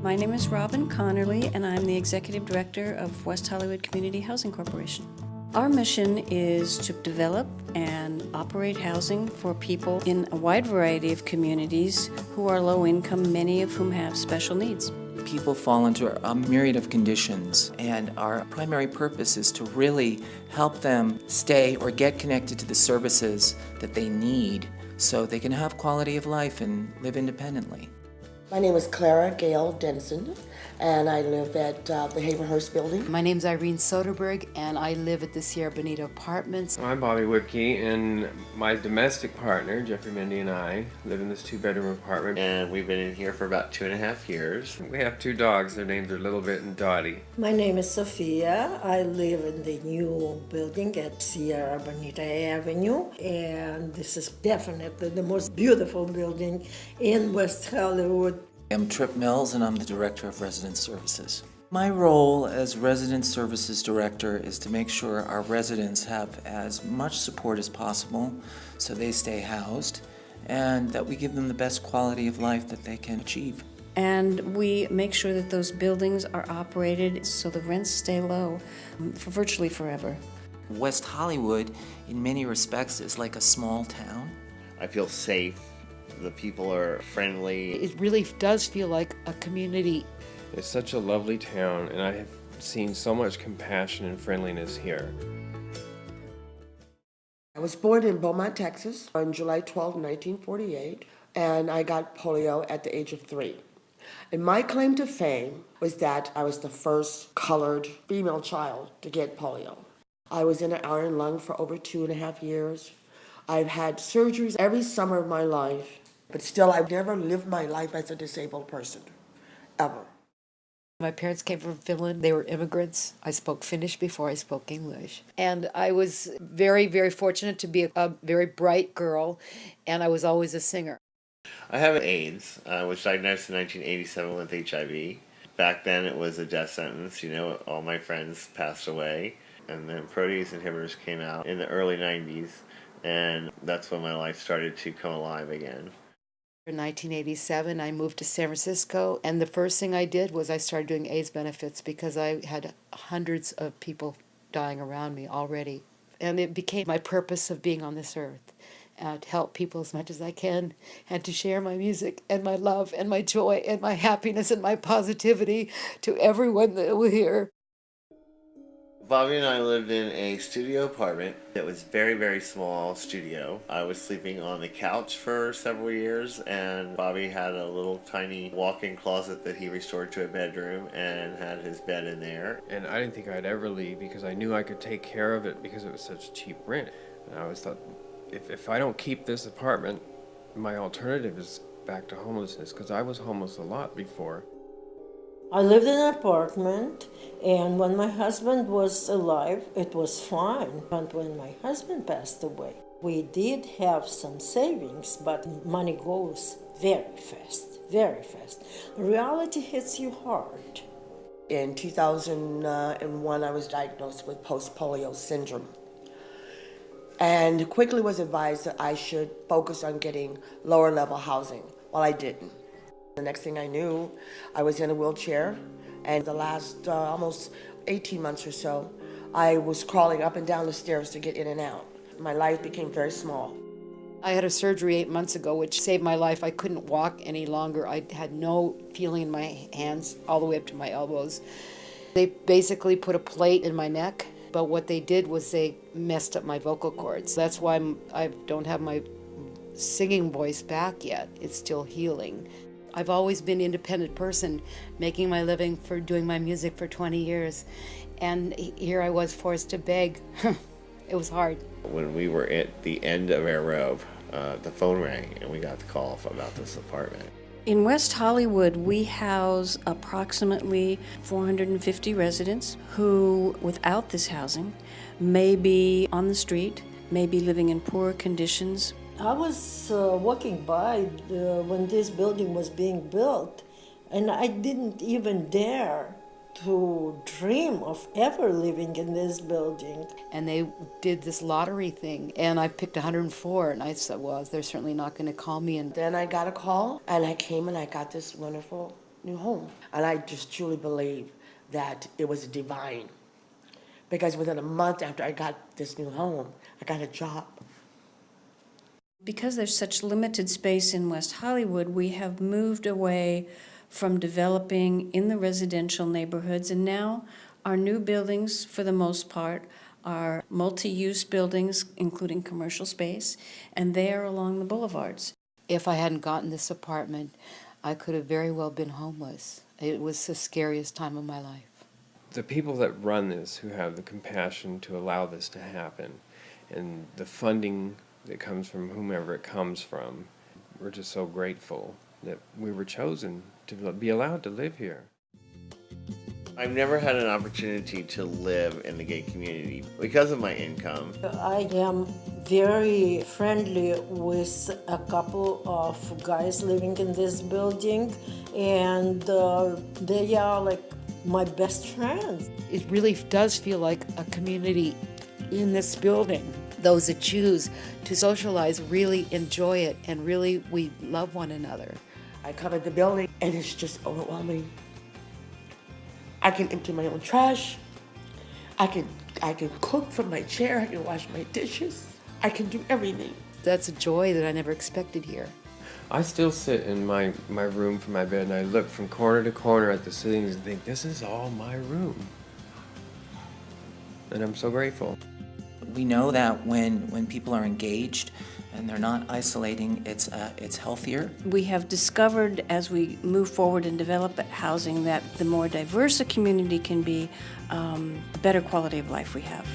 My name is Robin Connerly, and I'm the Executive Director of West Hollywood Community Housing Corporation. Our mission is to develop and operate housing for people in a wide variety of communities who are low income, many of whom have special needs. People fall into a myriad of conditions, and our primary purpose is to really help them stay or get connected to the services that they need so they can have quality of life and live independently. My name is Clara Gail Denison, and I live at the Havenhurst building. My name's Irene Soderberg, and I live at the Sierra Bonita Apartments. I'm Bobby Whipke, and my domestic partner, Jeffrey Mindy, and I live in this 2-bedroom apartment. And we've been in here for about 2.5 years. We have 2 dogs. Their names are Little Bit and Dottie. My name is Sophia. I live in the new building at Sierra Bonita Avenue, and this is definitely the most beautiful building in West Hollywood. I'm Trip Mills, and I'm the Director of Resident Services. My role as Resident Services Director is to make sure our residents have as much support as possible so they stay housed, and that we give them the best quality of life that they can achieve. And we make sure that those buildings are operated so the rents stay low for virtually forever. West Hollywood, in many respects, is like a small town. I feel safe. The people are friendly. It really does feel like a community. It's such a lovely town, and I have seen so much compassion and friendliness here. I was born in Beaumont, Texas on July 12, 1948, and I got polio at the age of 3. And my claim to fame was that I was the first colored female child to get polio. I was in an iron lung for over 2.5 years. I've had surgeries every summer of my life, but still I've never lived my life as a disabled person, ever. My parents came from Finland. They were immigrants. I spoke Finnish before I spoke English. And I was very, very fortunate to be a very bright girl, and I was always a singer. I have AIDS. I was diagnosed in 1987 with HIV. Back then it was a death sentence. All my friends passed away. And then protease inhibitors came out in the early 90s. And that's when my life started to come alive again. In 1987, I moved to San Francisco, and the first thing I did was I started doing AIDS benefits because I had hundreds of people dying around me already. And it became my purpose of being on this earth, to help people as much as I can, and to share my music and my love and my joy and my happiness and my positivity to everyone that will hear. Bobby and I lived in a studio apartment. It was very, very small studio. I was sleeping on the couch for several years, and Bobby had a little tiny walk-in closet that he restored to a bedroom and had his bed in there. And I didn't think I'd ever leave because I knew I could take care of it because it was such cheap rent. And I always thought, if I don't keep this apartment, my alternative is back to homelessness, because I was homeless a lot before. I lived in an apartment, and when my husband was alive, it was fine. But when my husband passed away, we did have some savings, but money goes very fast, very fast. Reality hits you hard. In 2001, I was diagnosed with post-polio syndrome, and quickly was advised that I should focus on getting lower-level housing. Well, I didn't. The next thing I knew, I was in a wheelchair, and the last almost 18 months or so, I was crawling up and down the stairs to get in and out. My life became very small. I had a surgery 8 months ago, which saved my life. I couldn't walk any longer. I had no feeling in my hands all the way up to my elbows. They basically put a plate in my neck, but what they did was they messed up my vocal cords. That's why I don't have my singing voice back yet. It's still healing. I've always been an independent person, making my living for doing my music for 20 years. And here I was forced to beg. It was hard. When we were at the end of our rope, the phone rang and we got the call about this apartment. In West Hollywood, we house approximately 450 residents who, without this housing, may be on the street, may be living in poor conditions. I was walking by when this building was being built, and I didn't even dare to dream of ever living in this building. And they did this lottery thing, and I picked 104, and I said, well, they're certainly not going to call me. And Then I got a call, and I came and I got this wonderful new home. And I just truly believe that it was divine. Because within a month after I got this new home, I got a job. Because there's such limited space in West Hollywood, we have moved away from developing in the residential neighborhoods, and now our new buildings, for the most part, are multi-use buildings, including commercial space, and they are along the boulevards. If I hadn't gotten this apartment, I could have very well been homeless. It was the scariest time of my life. The people that run this, who have the compassion to allow this to happen, and the funding that comes from whomever it comes from, we're just so grateful that we were chosen to be allowed to live here. I've never had an opportunity to live in the gay community because of my income. I am very friendly with a couple of guys living in this building, and they are like my best friends. It really does feel like a community in this building. Those that choose to socialize really enjoy it, and really we love one another. I come in the building and it's just overwhelming. I can empty my own trash. I can cook from my chair. I can wash my dishes. I can do everything. That's a joy that I never expected here. I still sit in my room from my bed and I look from corner to corner at the ceilings and think, this is all my room. And I'm so grateful. We know that when people are engaged and they're not isolating, it's healthier. We have discovered as we move forward and develop housing that the more diverse a community can be, the better quality of life we have.